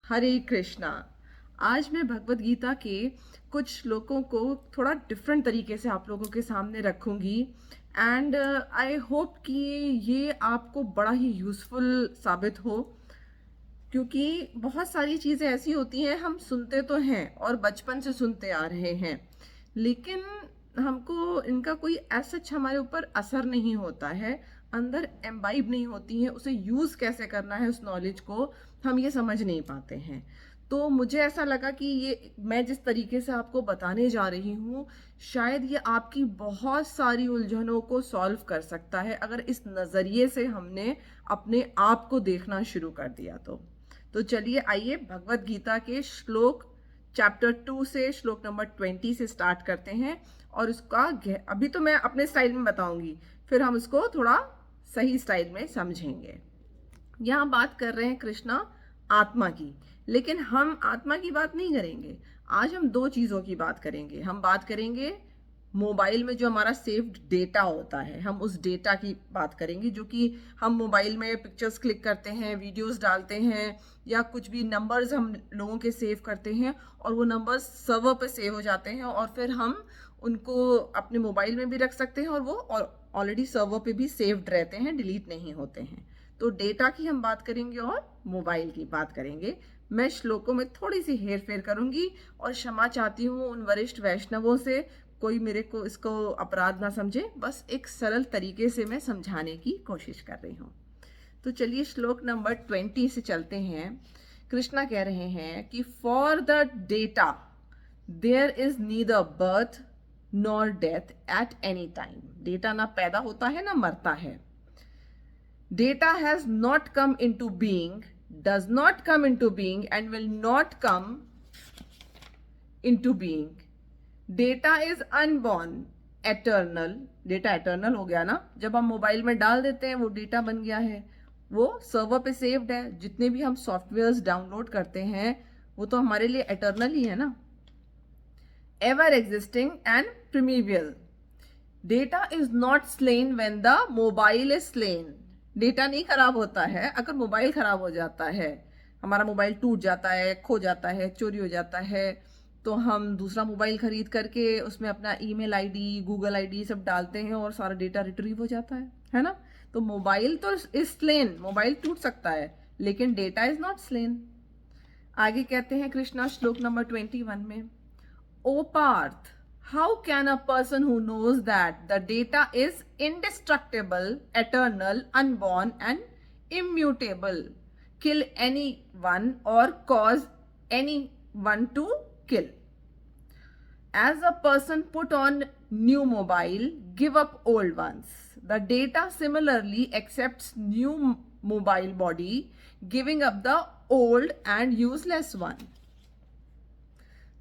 हरे कृष्णा। आज मैं भगवत गीता के कुछ श्लोकों को थोड़ा डिफरेंट तरीके से आप लोगों के सामने रखूंगी एंड आई होप कि ये आपको बड़ा ही यूज़फुल साबित हो, क्योंकि बहुत सारी चीज़ें ऐसी होती हैं हम सुनते तो हैं और बचपन से सुनते आ रहे हैं, लेकिन हमको इनका कोई सच हमारे ऊपर असर नहीं होता है, अंदर एम्बाइब नहीं होती है, उसे यूज़ कैसे करना है उस नॉलेज को हम ये समझ नहीं पाते हैं। तो मुझे ऐसा लगा कि ये मैं जिस तरीके से आपको बताने जा रही हूँ, शायद ये आपकी बहुत सारी उलझनों को सॉल्व कर सकता है अगर इस नज़रिए से हमने अपने आप को देखना शुरू कर दिया तो चलिए आइए भगवत गीता के श्लोक चैप्टर 2 से श्लोक नंबर 20 से स्टार्ट करते हैं। और उसका अभी तो मैं अपने स्टाइल में बताऊंगी, फिर हम इसको थोड़ा सही स्टाइल में समझेंगे। यहाँ बात कर रहे हैं कृष्णा आत्मा की, लेकिन हम आत्मा की बात नहीं करेंगे। आज हम दो चीज़ों की बात करेंगे। हम बात करेंगे मोबाइल में जो हमारा सेव्ड डेटा होता है, हम उस डेटा की बात करेंगे, जो कि हम मोबाइल में पिक्चर्स क्लिक करते हैं, वीडियोस डालते हैं, या कुछ भी नंबर्स हम लोगों के सेव करते हैं और वो नंबर्स सर्वर पे सेव हो जाते हैं और फिर हम उनको अपने मोबाइल में भी रख सकते हैं और वो ऑलरेडी सर्वर पे भी सेव्ड रहते हैं, डिलीट नहीं होते हैं। तो डेटा की हम बात करेंगे और मोबाइल की बात करेंगे। मैं श्लोकों में थोड़ी सी हेर फेर करूंगी और क्षमा चाहती हूँ उन वरिष्ठ वैष्णवों से, कोई मेरे को इसको अपराध ना समझे, बस एक सरल तरीके से मैं समझाने की कोशिश कर रही हूँ। तो चलिए श्लोक नंबर 20 से चलते हैं। कृष्णा कह रहे हैं कि for the data there is neither birth nor death at any time. Data ना पैदा होता है ना मरता है। Data has not come into being, does not come into being, and will not come into being. Data is unborn, eternal. Data eternal हो गया ना, जब हम मोबाइल में डाल देते हैं वो डेटा बन गया है, वो सर्वर पे सेव्ड है। जितने भी हम सॉफ्टवेयर्स डाउनलोड करते हैं वो तो हमारे लिए एटर्नल ही है ना। Ever existing and primeval. Data is not slain when the mobile is slain. Data नहीं खराब होता है अगर मोबाइल खराब हो जाता है। हमारा मोबाइल टूट जाता है, खो जाता है, चोरी हो जाता है, तो हम दूसरा मोबाइल खरीद करके उसमें अपना ईमेल आईडी, गूगल आईडी सब डालते हैं और सारा डेटा रिट्रीव हो जाता है ना। तो मोबाइल तो इज स्लेन, मोबाइल टूट सकता है लेकिन डेटा इज नॉट स्लेन। आगे कहते हैं कृष्णा श्लोक नंबर 21 में, ओ Partha, how can a person who knows that the data is indestructible, eternal, unborn, and immutable kill anyone or cause anyone to kill? As a person put on new mobile, give up old ones. The data similarly accepts new mobile body, giving up the old and useless one.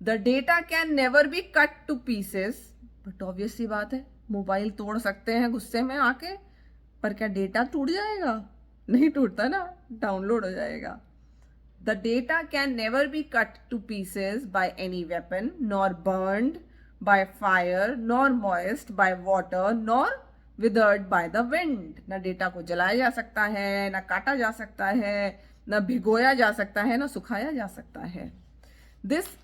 The data can never be cut to pieces. But obvious सी बात है, mobile तोड़ सकते हैं गुस्से में आके, पर क्या डेटा टूट जाएगा? नहीं टूटता ना, डाउनलोड हो जाएगा। The data can never be cut to pieces by any weapon, nor burned by fire, nor moist by water, nor withered by the wind. ना डेटा को जलाया जा सकता है, ना काटा जा सकता है, ना भिगोया जा सकता है, ना सुखाया जा सकता है। This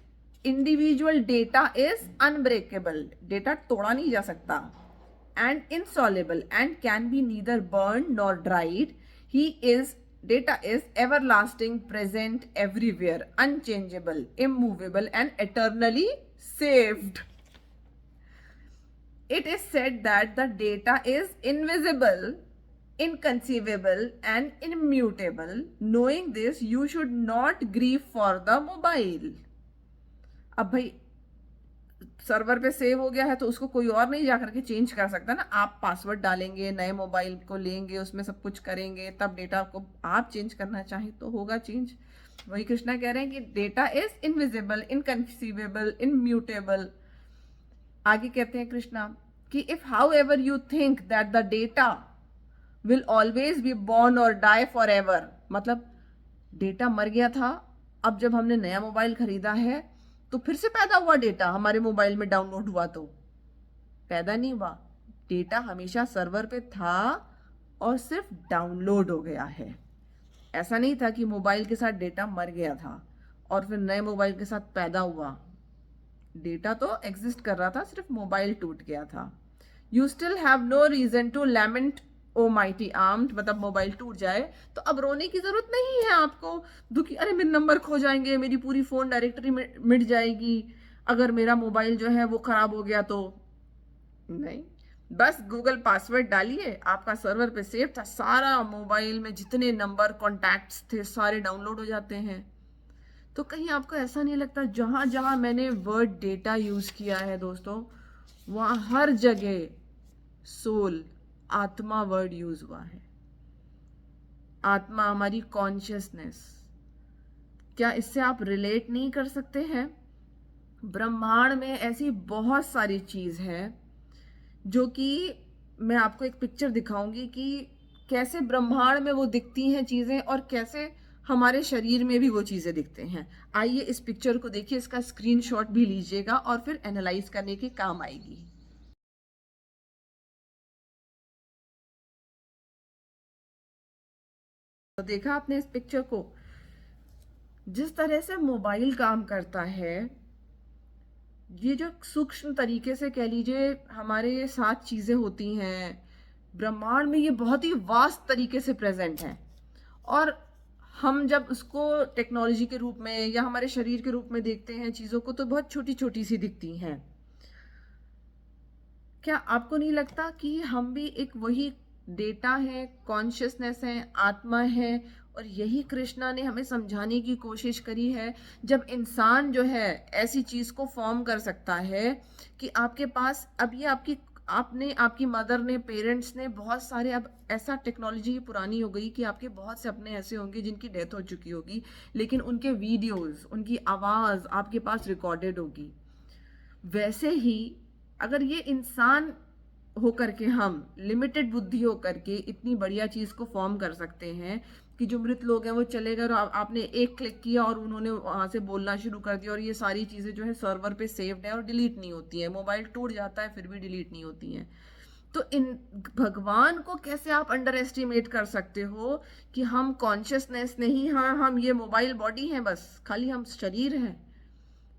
individual data is unbreakable. Data तोड़ा नहीं जा सकता। And insoluble and can be neither burned nor dried. Data is everlasting, present everywhere, unchangeable, immovable, and eternally saved. It is said that the data is invisible, inconceivable, and immutable. Knowing this, you should not grieve for the mobile. अब भाई server पे save हो गया है तो उसको कोई और नहीं जाकर के चेंज कर सकता ना। आप पासवर्ड डालेंगे, नए मोबाइल को लेंगे, उसमें सब कुछ करेंगे, तब डेटा को आप चेंज करना चाहें तो होगा चेंज। वही कृष्णा कह रहे हैं कि डेटा इज इनविजिबल, इनकंसीवेबल, इनम्यूटेबल। आगे कहते हैं कृष्णा कि if how ever you think that the data will always be born और डाई फॉर एवर, मतलब डेटा मर गया था, अब जब हमने नया मोबाइल खरीदा है तो फिर से पैदा हुआ डेटा, हमारे मोबाइल में डाउनलोड हुआ तो पैदा नहीं हुआ। डेटा हमेशा सर्वर पे था और सिर्फ डाउनलोड हो गया है। ऐसा नहीं था कि मोबाइल के साथ डेटा मर गया था। और फिर नए मोबाइल के साथ पैदा हुआ। डेटा तो एग्जिस्ट कर रहा था, सिर्फ मोबाइल टूट गया था। You still have no reason to lament o mighty armed, मतलब मोबाइल टूट जाए तो अब रोने की जरूरत नहीं है आपको, दुखी अरे मेरे नंबर खो जाएंगे, मेरी पूरी फोन डायरेक्टरी मिट जाएगी अगर मेरा मोबाइल जो है वो खराब हो गया तो। नहीं, बस गूगल पासवर्ड डालिए, आपका सर्वर पे सेव था, सारा मोबाइल में जितने नंबर कॉन्टैक्ट्स थे सारे डाउनलोड हो जाते हैं। तो कहीं आपको ऐसा नहीं लगता जहां जहां मैंने वर्ड डेटा यूज किया है दोस्तों, वहां हर जगह सोल, आत्मा वर्ड यूज हुआ है। आत्मा, हमारी कॉन्शियसनेस। क्या इससे आप रिलेट नहीं कर सकते हैं? ब्रह्मांड में ऐसी बहुत सारी चीज है जो कि मैं आपको एक पिक्चर दिखाऊंगी कि कैसे ब्रह्मांड में वो दिखती हैं चीजें और कैसे हमारे शरीर में भी वो चीजें दिखते हैं। आइए इस पिक्चर को देखिए, इसका स्क्रीनशॉट भी लीजिएगा और फिर एनालाइज करने के काम आएगी। तो देखा आपने इस पिक्चर को? जिस तरह से मोबाइल काम करता है, ये जो सूक्ष्म तरीके से कह लीजिए हमारे साथ चीजें होती हैं ब्रह्मांड में, ये बहुत ही वास्ट तरीके से प्रेजेंट है। और हम जब उसको टेक्नोलॉजी के रूप में या हमारे शरीर के रूप में देखते हैं चीजों को, तो बहुत छोटी छोटी सी दिखती हैं। क्या आपको नहीं लगता कि हम भी एक वही डेटा है, कॉन्शियसनेस है, आत्मा है? और यही कृष्णा ने हमें समझाने की कोशिश करी है। जब इंसान जो है ऐसी चीज को फॉर्म कर सकता है कि आपके पास अब ये आपकी मदर ने, पेरेंट्स ने, बहुत सारे, अब ऐसा टेक्नोलॉजी पुरानी हो गई कि आपके बहुत से अपने ऐसे होंगे जिनकी डेथ हो चुकी होगी, लेकिन उनके वीडियोस, उनकी आवाज आपके पास रिकॉर्डेड होगी। वैसे ही अगर ये इंसान होकर के, हम लिमिटेड बुद्धि होकर के इतनी बढ़िया चीज को फॉर्म कर सकते हैं कि जो मृत लोग हैं वो चले गए और आपने एक क्लिक किया और उन्होंने वहां से बोलना शुरू कर दिया, और ये सारी चीजें जो है सर्वर पे सेव्ड है और डिलीट नहीं होती है, मोबाइल टूट जाता है फिर भी डिलीट नहीं होती हैं। तो इन भगवान को कैसे आप अंडर एस्टिमेट कर सकते हो कि हम कॉन्शियसनेस नहीं, हाँ हम ये मोबाइल बॉडी है, बस खाली हम शरीर हैं?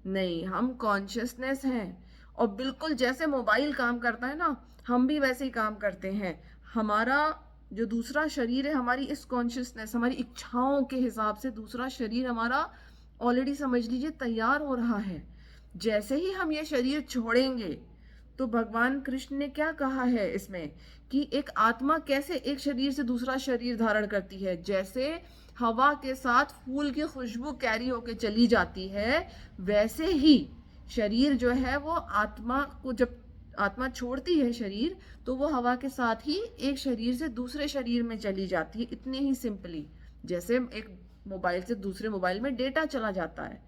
नहीं, हम कॉन्शियसनेस हैं। और बिल्कुल जैसे मोबाइल काम करता है ना, हम भी वैसे ही काम करते हैं। हमारा जो दूसरा शरीर है, हमारी इस कॉन्शियसनेस, हमारी इच्छाओं के हिसाब से दूसरा शरीर हमारा ऑलरेडी समझ लीजिए तैयार हो रहा है। जैसे ही हम ये शरीर छोड़ेंगे, तो भगवान कृष्ण ने क्या कहा है इसमें कि एक आत्मा कैसे एक शरीर से दूसरा शरीर धारण करती है। जैसे हवा के साथ फूल की खुशबू कैरी होके चली जाती है, वैसे ही शरीर जो है वो आत्मा को, जब आत्मा छोड़ती है शरीर, तो वो हवा के साथ ही एक शरीर से दूसरे शरीर में चली जाती है, इतने ही सिंपली, जैसे एक मोबाइल से दूसरे मोबाइल में डेटा चला जाता है।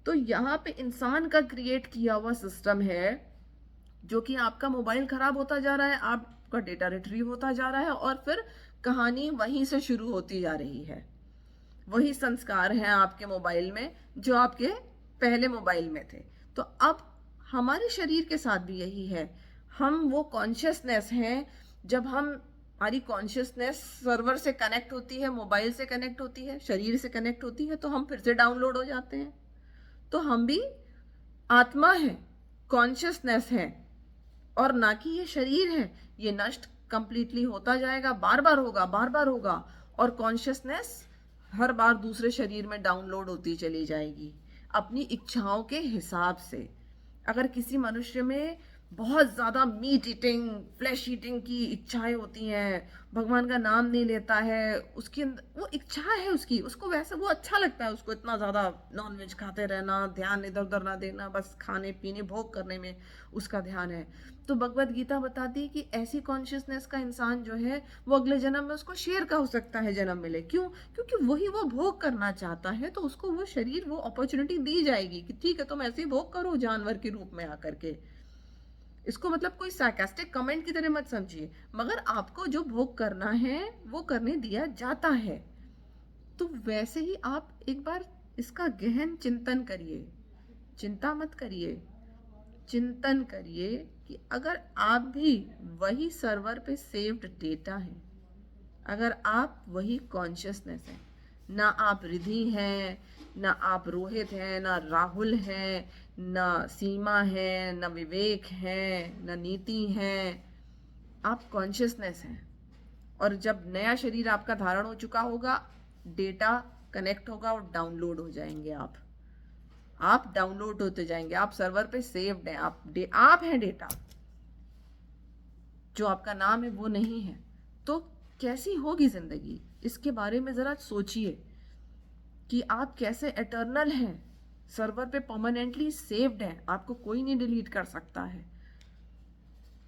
तो यहाँ पे इंसान का क्रिएट किया हुआ सिस्टम है, जो कि आपका मोबाइल खराब होता जा रहा है, आपका डेटा रिट्रीव होता जा रहा है, और फिर कहानी वहीं से शुरू होती जा रही है। वही संस्कार हैं आपके मोबाइल में जो आपके पहले मोबाइल में थे। तो अब हमारे शरीर के साथ भी यही है। हम वो कॉन्शियसनेस हैं, जब हम हमारी कॉन्शियसनेस सर्वर से कनेक्ट होती है, मोबाइल से कनेक्ट होती है, शरीर से कनेक्ट होती है, तो हम फिर से डाउनलोड हो जाते हैं। तो हम भी आत्मा है, कॉन्शियसनेस है, और ना कि ये शरीर है। ये नष्ट कंप्लीटली होता जाएगा, बार बार होगा, बार बार होगा, और कॉन्शियसनेस हर बार दूसरे शरीर में डाउनलोड होती चली जाएगी अपनी इच्छाओं के हिसाब से। अगर किसी मनुष्य में बहुत ज्यादा मीट ईटिंग, फ्लैश ईटिंग की इच्छाएं होती हैं, भगवान का नाम नहीं लेता है, उसकी वो इच्छा है उसकी, उसको वैसे वो अच्छा लगता है, उसको इतना ज्यादा नॉनवेज खाते रहना, ध्यान इधर उधर ना देना, बस खाने पीने भोग करने में उसका ध्यान है। तो भगवत गीता बताती है कि ऐसी कॉन्शियसनेस का इंसान जो है वो अगले जन्म में उसको शेर का हो सकता है जन्म मिले। क्यों? क्योंकि वही वो भोग करना चाहता है, तो उसको वो शरीर, वो अपॉर्चुनिटी दी जाएगी कि ठीक है तुम ऐसे ही भोग करो जानवर के रूप में आकर के। इसको मतलब कोई सार्कास्टिक कमेंट की तरह मत समझिए, मगर आपको जो भोग करना है वो करने दिया जाता है। तो वैसे ही आप एक बार इसका गहन चिंतन करिए, चिंता मत करिए, चिंतन करिए कि अगर आप भी वही सर्वर पे सेव्ड डेटा है, अगर आप वही कॉन्शियसनेस है, ना आप रिधि हैं, ना आप रोहित हैं, ना राहुल हैं, ना सीमा है, ना विवेक हैं, ना नीति हैं। आप कॉन्शियसनेस हैं। और जब नया शरीर आपका धारण हो चुका होगा, डेटा कनेक्ट होगा और डाउनलोड हो जाएंगे आप डाउनलोड होते जाएंगे, आप सर्वर पे सेव्ड हैं, आप हैं डेटा। जो आपका नाम है वो नहीं है। तो कैसी होगी जिंदगी, इसके बारे में जरा सोचिए कि आप कैसे एटर्नल हैं, सर्वर पे परमानेंटली सेव्ड हैं, आपको कोई नहीं डिलीट कर सकता है।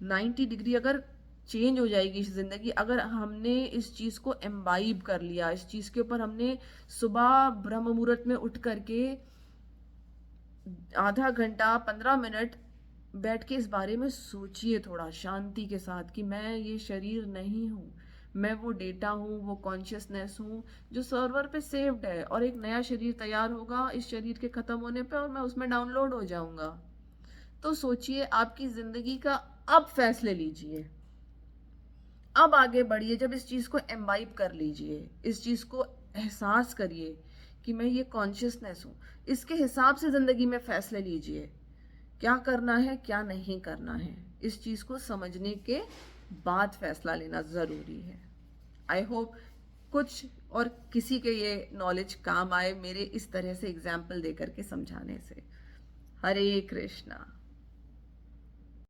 90 डिग्री अगर चेंज हो जाएगी जिंदगी, अगर हमने इस चीज को एम्बाइब कर लिया, इस चीज के ऊपर हमने सुबह ब्रह्म मुहूर्त में उठ करके आधा घंटा 15 मिनट बैठ के इस बारे में सोचिए थोड़ा शांति के साथ कि मैं ये शरीर नहीं हूँ, मैं वो डेटा हूँ, वो कॉन्शियसनेस हूँ जो सर्वर पे सेव्ड है, और एक नया शरीर तैयार होगा इस शरीर के खत्म होने पे और मैं उसमें डाउनलोड हो जाऊंगा। तो सोचिए आपकी जिंदगी का, अब फैसले लीजिए, अब आगे बढ़िए। जब इस चीज को एम्बाइब कर लीजिए, इस चीज को एहसास करिए कि मैं ये कॉन्शियसनेस हूँ, इसके हिसाब से जिंदगी में फैसले लीजिए, क्या करना है क्या नहीं करना है। इस चीज को समझने के बाद फैसला लेना जरूरी है। आई होप कुछ और किसी के ये नॉलेज काम आए मेरे इस तरह से एग्जाम्पल देकर के समझाने से। हरे कृष्णा।